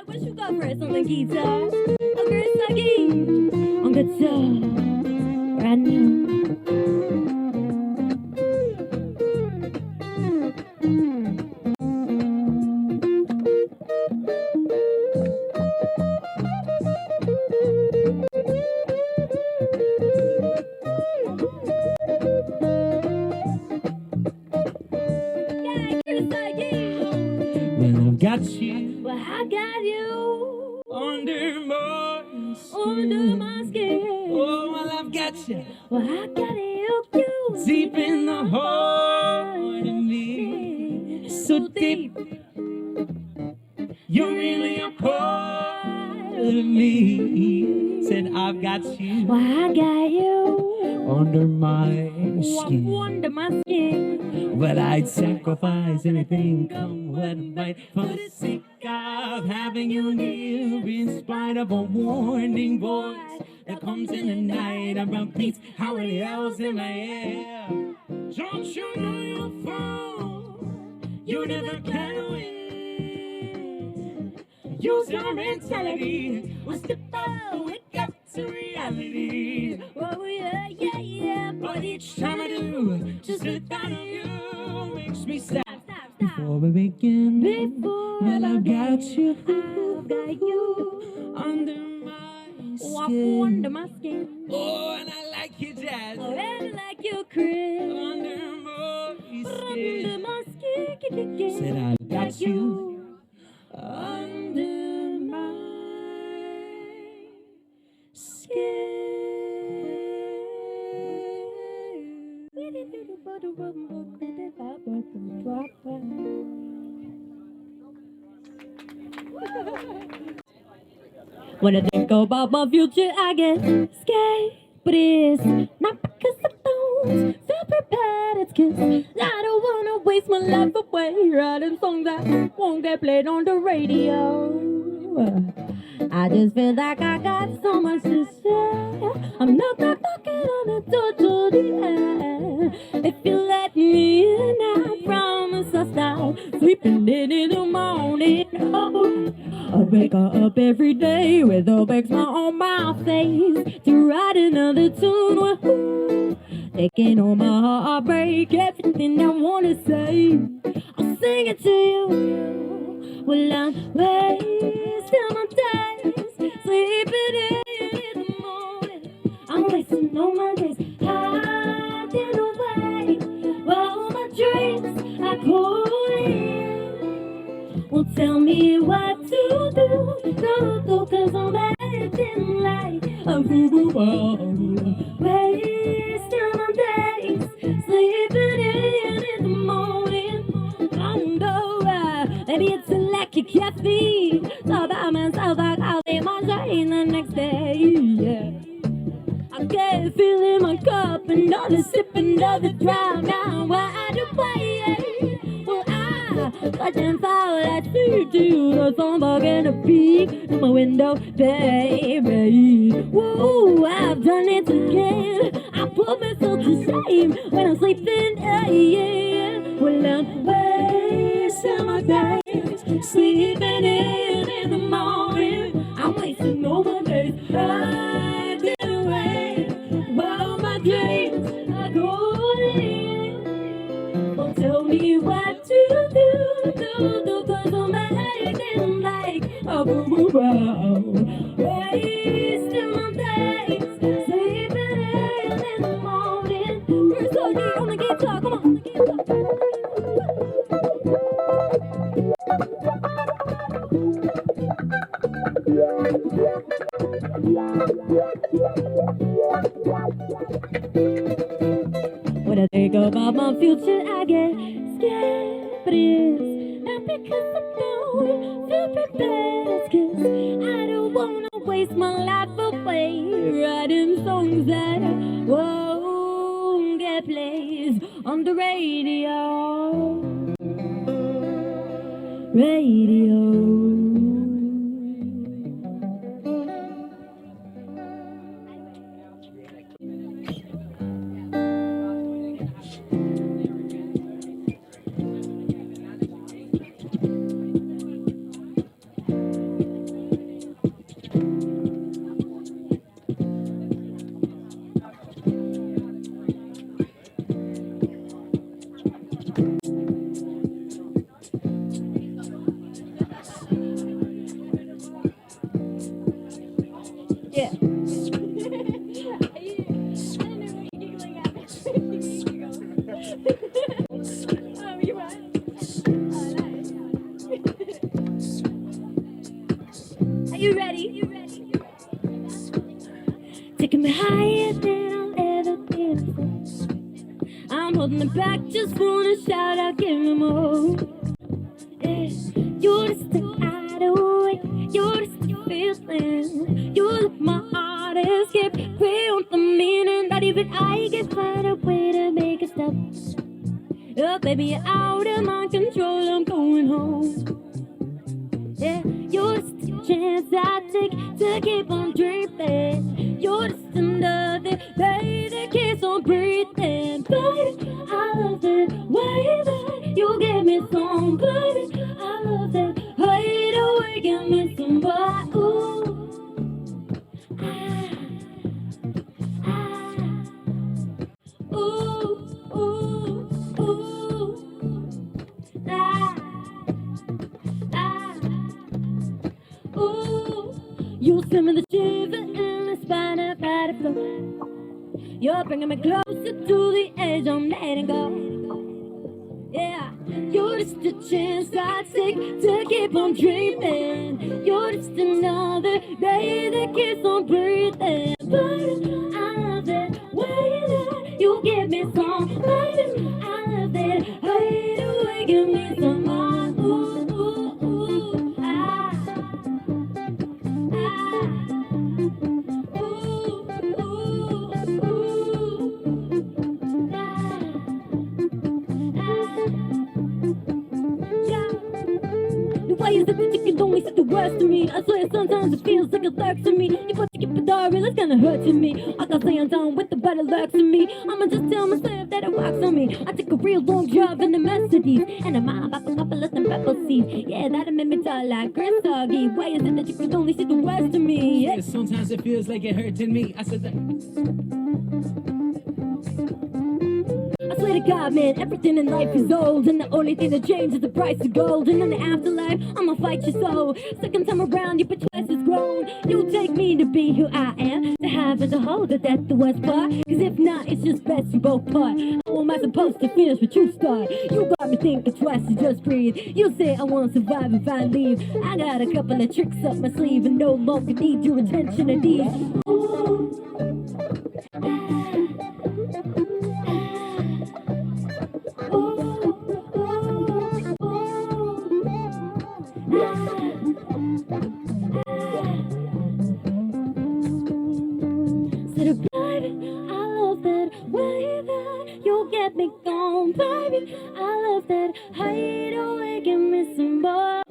What you got for us on the guitar? Okay, it's Ahgee on guitar right now. When I've got you, well, I got you under my skin. under my skin. Oh, well, I've got you, well, I got you deep in the heart of me, so deep. You're really a part of me. Said I've got you, well, I got you under my skin. under my skin. Well, I'd sacrifice anything, come what might, for the sake of having you near. In spite of a warning voice that comes in the night and repeats how it yells in my ear. Don't you know you're fool? You never can win. Use your mentality. We'll step out, wake up to reality. Oh yeah, yeah, yeah. But each time I do, just the thought of you makes me stop. Stop. Before we begin, well, I've got you, I've got you under my skin. under my skin. Oh, and I like you, Jazz. Oh, and like you, Chris. Under my skin. Under my skin. Said I've got you under my skin. When I think about my future, I get scared. But it's not because I don't feel prepared. It's because I don't want to waste my life away writing songs that won't get played on the radio. I just feel like I got so much to say. I'm knocking on the door to the end. If you let me in, I promise I'll stop sleeping in the morning. Oh, I wake up every day with a big smile on my face to write another tune. Woo-hoo. Taking on my heartbreak, everything I wanna say, I'll sing it to you. Well, I'm wasting my days, sleeping in the morning. I'm wasting all my days hiding away. Well, my dreams I call in. Well, tell me what to do, cause I'm acting like a fool. Wasting my days, sleeping in the morning. I know, maybe it's a lack of caffeine. So by myself, I'll take my train the next day, yeah. I get feeling my cup, another sip, another drown. Now wide awake. Well, I can fall at you, the sun bugging to peek in my window, baby. Whoa, I've done it again. I put myself to shame when I'm sleeping, yeah. Well, I'm wasting my days, sleeping in the morning. I'm wasting all my days hiding away. Well, my dreams are calling. Well, tell me what to do, cause I'm acting like a boo-boo-boo. Wasting my days, sleeping in the morning. We're so deep on the guitar, come on. When I think about my future, I get scared. But it's not because I don't feel prepared. It's cause I don't wanna waste my life away writing songs that won't get played on the radio. Are you ready? Taking me higher than I'll ever be before. I'm holding it back, just wanna shout out, give me more. Yeah. You're just the hideaway, you're just the feeling. You let my heart escape, feel the meaning that even I can find a way to make it stop. Oh, baby, you're out of my control, I'm going home. Yeah, you're just a chance I take to keep on dreaming. You're just another day that keeps on breathing. Baby, I love that way that you give me some. Baby, I love that way the way you give me some. But ooh, ooh, ooh, ooh, ooh. You send me the shiver in the spine of body flow. You're bringing me closer to the edge, I'm letting go. Yeah, you're just a chance I take to keep on dreaming. You're just another day that keeps on breathing. But I love that way that you give me some. But I love that way the way you give me some more. Ooh, ooh, ooh, ah, ah, ooh, ooh, ooh, ah. The way you said that you can only see the worst of me. I swear sometimes it feels like it lurks in me. You want to keep it all real, it's kinda hurting me. I can't say I'm done with the better lurks in me. I'ma just tell myself that it works on me. I took a real long drive in the Mercedes, and I'm out about a couple of them pepper seeds. Yeah, that'll make me tall like Chris Ahgee. Why is it that you can only see the worst of me? Yeah. Sometimes it feels like it hurting me. I said that. I swear to God, man, everything in life is old, and the only thing that changes is the price of gold. And in the afterlife, I'ma fight your soul. Second time around, you but twice as grown. You take me to be who I am, to have and to hold it, that's the worst part. Cause if not, it's just best we both part. How am I supposed to finish what you start? You got me thinking twice to just breathe. You say I won't survive if I leave. I got a couple of tricks up my sleeve, and no longer need your attention and these. Said, baby, I love that way that you get me gone, baby. I love that hideaway, give me some more.